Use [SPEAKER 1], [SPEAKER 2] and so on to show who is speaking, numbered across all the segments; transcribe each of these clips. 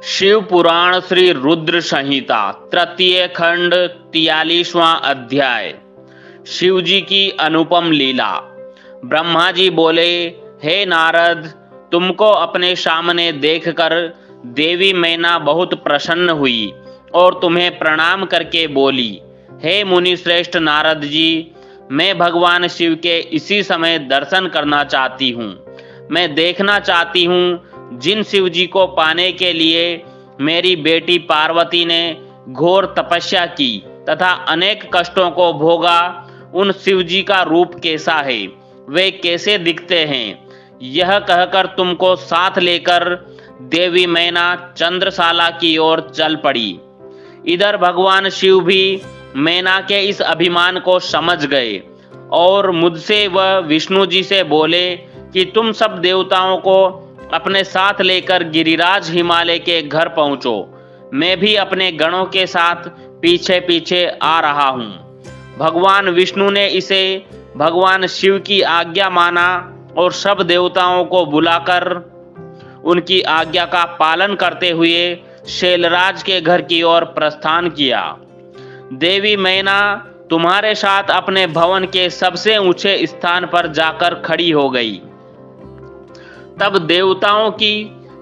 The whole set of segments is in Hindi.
[SPEAKER 1] शिव पुराण श्री रुद्र संहिता तृतीय खंड 43वां अध्याय। शिव जी की अनुपम लीला। ब्रह्मा जी बोले, हे नारद, तुमको अपने सामने देखकर देवी मैना बहुत प्रसन्न हुई और तुम्हें प्रणाम करके बोली, हे मुनि श्रेष्ठ नारद जी, मैं भगवान शिव के इसी समय दर्शन करना चाहती हूँ। मैं देखना चाहती हूँ जिन शिव जी को पाने के लिए मेरी बेटी पार्वती ने घोर तपस्या की तथा अनेक कष्टों को भोगा, उन शिव जी का रूप कैसा है, वे कैसे दिखते हैं। यह कहकर तुमको साथ लेकर देवी मैना चंद्रशाला की ओर चल पड़ी। इधर भगवान शिव भी मैना के इस अभिमान को समझ गए और मुझसे व विष्णु जी से बोले कि तुम सब देवताओं को अपने साथ लेकर गिरिराज हिमालय के घर पहुंचो। मैं भी अपने गणों के साथ पीछे पीछे आ रहा हूं। भगवान विष्णु ने इसे भगवान शिव की आज्ञा माना और सब देवताओं को बुलाकर उनकी आज्ञा का पालन करते हुए शैलराज के घर की ओर प्रस्थान किया। देवी मैना तुम्हारे साथ अपने भवन के सबसे ऊंचे स्थान पर जाकर खड़ी हो गई। तब देवताओं की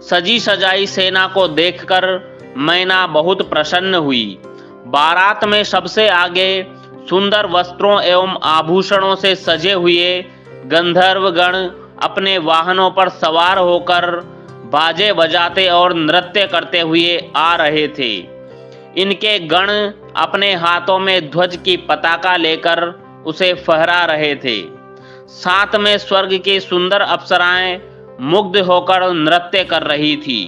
[SPEAKER 1] सजी सजाई सेना को देखकर मैना बहुत प्रसन्न हुई। बारात में सबसे आगे सुंदर वस्त्रों एवं आभूषणों से सजे हुए गंधर्वगण अपने वाहनों पर सवार होकर बाजे बजाते और नृत्य करते हुए आ रहे थे। इनके गण अपने हाथों में ध्वज की पताका लेकर उसे फहरा रहे थे। साथ में स्वर्ग की सुंदर अप्सराएं मुग्ध होकर नृत्य कर रही थी।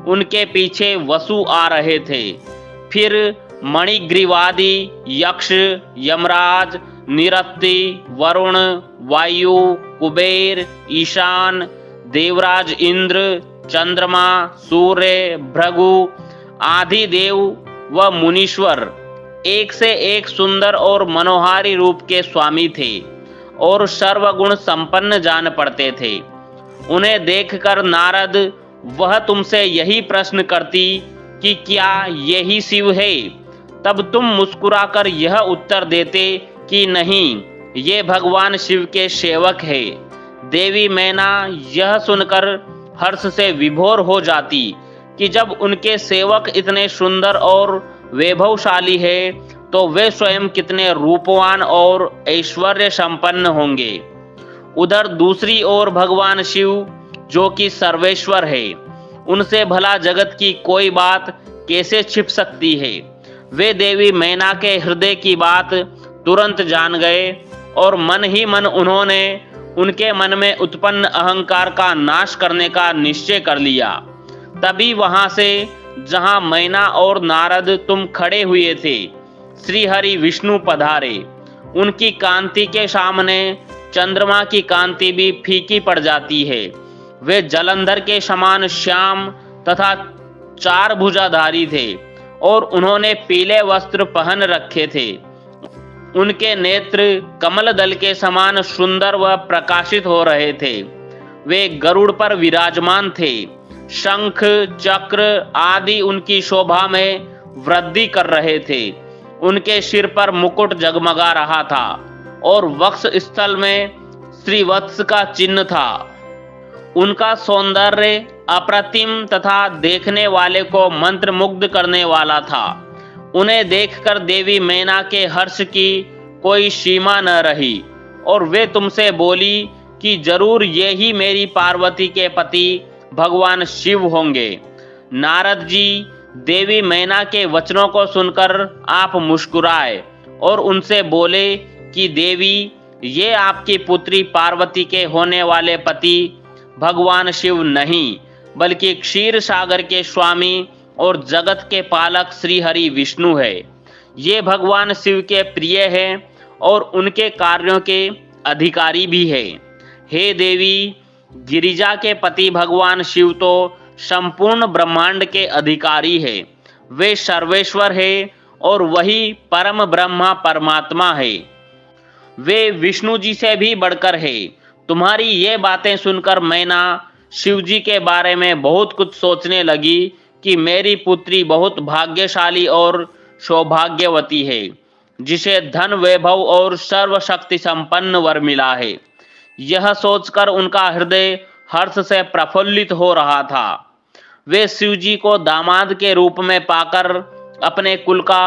[SPEAKER 1] उनके पीछे वसु आ रहे थे। फिर मणिग्रीवादी यक्ष, यमराज, निरत्ति, वरुण, वायु, कुबेर, ईशान, देवराज इंद्र, चंद्रमा, सूर्य, भृगु आदि देव व मुनीश्वर एक से एक सुंदर और मनोहारी रूप के स्वामी थे और सर्वगुण संपन्न जान पड़ते थे। उन्हें देखकर नारद वह तुमसे यही प्रश्न करती कि क्या यही शिव है, तब तुम मुस्कुराकर यह उत्तर देते कि नहीं, ये भगवान शिव के सेवक है। देवी मैना यह सुनकर हर्ष से विभोर हो जाती कि जब उनके सेवक इतने सुंदर और वैभवशाली है तो वे स्वयं कितने रूपवान और ऐश्वर्य संपन्न होंगे। उधर दूसरी ओर भगवान शिव जो कि सर्वेश्वर है, उनसे भला जगत की कोई बात कैसे छिप सकती है। वे देवी मैना के हृदय की बात तुरंत जान गए और मन ही मन उन्होंने उनके मन में उत्पन्न अहंकार का नाश करने का निश्चय कर लिया। तभी वहां से जहां मैना और नारद तुम खड़े हुए थे, श्री हरि विष्णु पधारे। उनकी कांति के सामने चंद्रमा की कांति भी फीकी पड़ जाती है। वे जलंधर के समान श्याम तथा चार भुजाधारी थे और उन्होंने पीले वस्त्र पहन रखे थे। उनके नेत्र कमल दल के समान सुंदर व प्रकाशित हो रहे थे। वे गरुड़ पर विराजमान थे। शंख, चक्र आदि उनकी शोभा में वृद्धि कर रहे थे। उनके सिर पर मुकुट जगमगा रहा था और वक्ष स्थल में श्रीवत्स का चिन्ह था। उनका सौंदर्य अप्रतिम तथा देखने वाले को मंत्रमुग्ध करने वाला था। उन्हें देखकर देवी मैना के हर्ष की कोई सीमा न रही और वे तुमसे बोली कि जरूर ये ही मेरी पार्वती के पति भगवान शिव होंगे। नारद जी देवी मैना के वचनों को सुनकर आप मुस्कुराए और उनसे बोले कि देवी, ये आपकी पुत्री पार्वती के होने वाले पति भगवान शिव नहीं, बल्कि क्षीर सागर के स्वामी और जगत के पालक श्री हरि विष्णु है। ये भगवान शिव के प्रिय हैं और उनके कार्यों के अधिकारी भी है। हे देवी, गिरिजा के पति भगवान शिव तो संपूर्ण ब्रह्मांड के अधिकारी है। वे सर्वेश्वर है और वही परम ब्रह्मा परमात्मा है। वे विष्णु जी से भी बढ़कर है। तुम्हारी ये बातें सुनकर मैना शिव जी के बारे में बहुत कुछ सोचने लगी कि मेरी पुत्री बहुत भाग्यशाली और सौभाग्यवती है, जिसे धन वैभव और सर्वशक्ति संपन्न वर मिला है। यह सोचकर उनका हृदय हर्ष से प्रफुल्लित हो रहा था। वे शिवजी को दामाद के रूप में पाकर अपने कुल का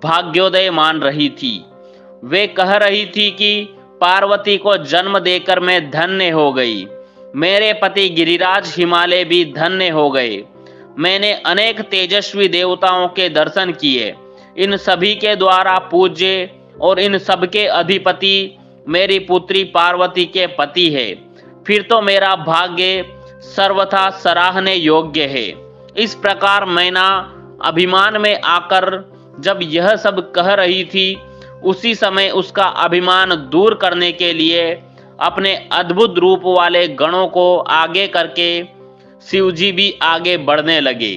[SPEAKER 1] भाग्योदय मान रही थी। वे कह रही थी कि पार्वती को जन्म देकर मैं धन्य हो गई। मेरे पति गिरिराज हिमालय भी धन्य हो गए। मैंने अनेक तेजस्वी देवताओं के दर्शन किए। इन सभी के द्वारा पूज्य और इन सबके अधिपति मेरी पुत्री पार्वती के पति है। फिर तो मेरा भाग्य सर्वथा सराहने योग्य है। इस प्रकार मैना अभिमान में आकर जब यह सब कह रही थी, उसी समय उसका अभिमान दूर करने के लिए अपने अद्भुत रूप वाले गणों को आगे करके शिवजी भी आगे बढ़ने लगे।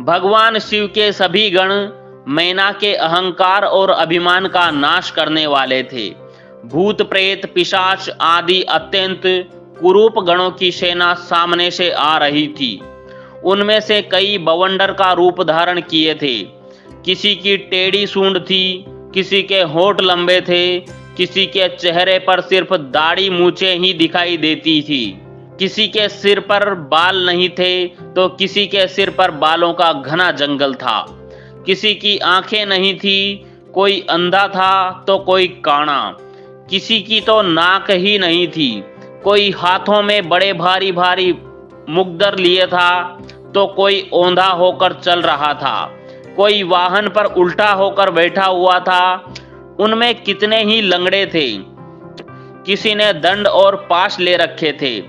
[SPEAKER 1] भगवान शिव के सभी गण मैना के अहंकार और अभिमान का नाश करने वाले थे। भूत प्रेत पिशाच आदि अत्यंत कुरूप गणों की सेना सामने से आ रही थी। उनमें से कई बवंडर का रूप धारण किए थे। किसी की टेढ़ी सूंड थी, किसी के होंठ लंबे थे, किसी के चेहरे पर सिर्फ दाढ़ी मूछें ही दिखाई देती थी, किसी के सिर पर बाल नहीं थे तो किसी के सिर पर बालों का घना जंगल था। किसी की आंखें नहीं थी, कोई अंधा था तो कोई काना, किसी की तो नाक ही नहीं थी, कोई हाथों में बड़े भारी भारी मुकदर लिए था तो कोई औंधा होकर चल रहा था, कोई वाहन पर उल्टा होकर बैठा हुआ था। उनमें कितने ही लंगड़े थे, किसी ने दंड और पाश ले रखे थे।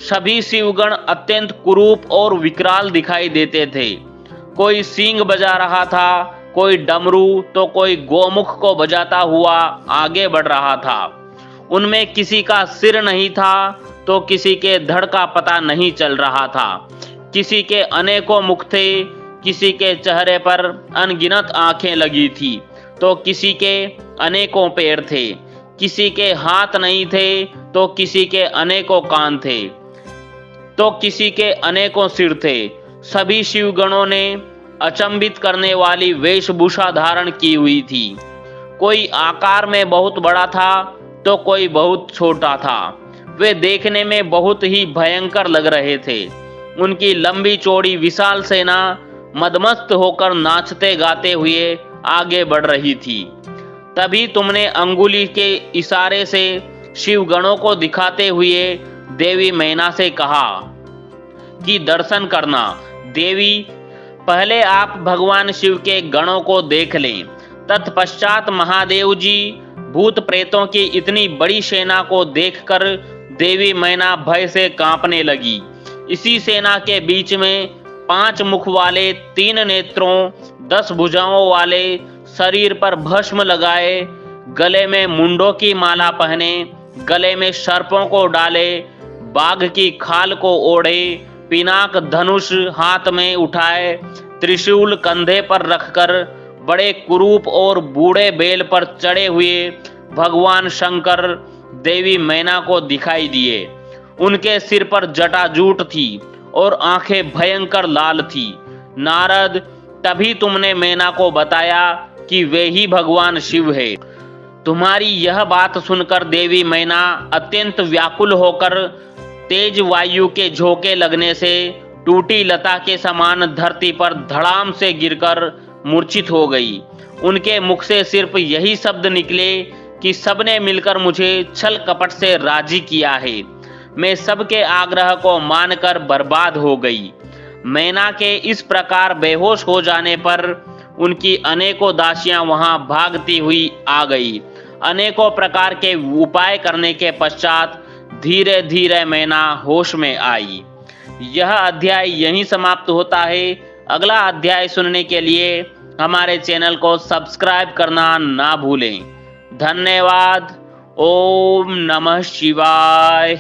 [SPEAKER 1] सभी शिवगण अत्यंत कुरूप और विकराल दिखाई देते थे। कोई सींग बजा रहा था, कोई डमरू तो कोई गोमुख को बजाता हुआ आगे बढ़ रहा था। उनमें किसी का सिर नहीं था तो किसी के धड़ का पता नहीं चल रहा था। किसी के अनेकों मुख थे, किसी के चेहरे पर अनगिनत आंखें लगी थी तो किसी के अनेकों पैर थे। किसी के हाथ नहीं थे तो किसी के अनेकों कान थे तो किसी के अनेकों सिर थे। सभी शिवगणों ने अचंभित करने वाली वेशभूषा धारण की हुई थी। कोई आकार में बहुत बड़ा था तो कोई बहुत छोटा था। वे देखने में बहुत ही भयंकर लग रहे थे। उनकी लंबी चौड़ी विशाल सेना मदमस्त होकर नाचते गाते हुए आगे बढ़ रही थी। तभी तुमने अंगुली के इशारे से शिवगणों को दिखाते हुए देवी मैना से कहा कि दर्शन करना। देवी, पहले आप भगवान शिव के गणों को देख लें। तत्पश्चात महादेव जी भूत प्रेतों की इतनी बड़ी सेना को देखकर देवी मैना भय से कांपने लगी। इसी सेना के बीच में 5 मुख वाले, 3 नेत्रों, 10 भुजाओं वाले, शरीर पर भस्म लगाए, गले में मुंडों की माला पहने, गले में सर्पों को डाले, बाघ की खाल को ओढ़े, पिनाक धनुष हाथ में उठाए, त्रिशूल कंधे पर रखकर बड़े कुरूप और बूढ़े बैल पर चढ़े हुए भगवान शंकर देवी मैना को दिखाई दिए। उनके सिर पर जटाजूट थी और आंखें भयंकर लाल थी। नारद, तभी तुमने मैना को बताया कि वे ही भगवान शिव है। तुम्हारी यह बात सुनकर देवी मैना अत्यंत व्याकुल होकर तेज वायु के झोंके लगने से टूटी लता के समान धरती पर धड़ाम से गिरकर मूर्छित हो गई। उनके मुख से सिर्फ यही शब्द निकले कि सबने मिलकर मुझे छल कपट से राजी किया है। मैं सबके आग्रह को मानकर बर्बाद हो गई। मैना के इस प्रकार बेहोश हो जाने पर उनकी अनेकों दासियां वहां भागती हुई आ गई। अनेकों प्रकार के उपाय करने के पश्चात धीरे धीरे मैना होश में आई। यह अध्याय यहीं समाप्त होता है। अगला अध्याय सुनने के लिए हमारे चैनल को सब्सक्राइब करना ना भूलें। धन्यवाद। ओम नमः शिवाय।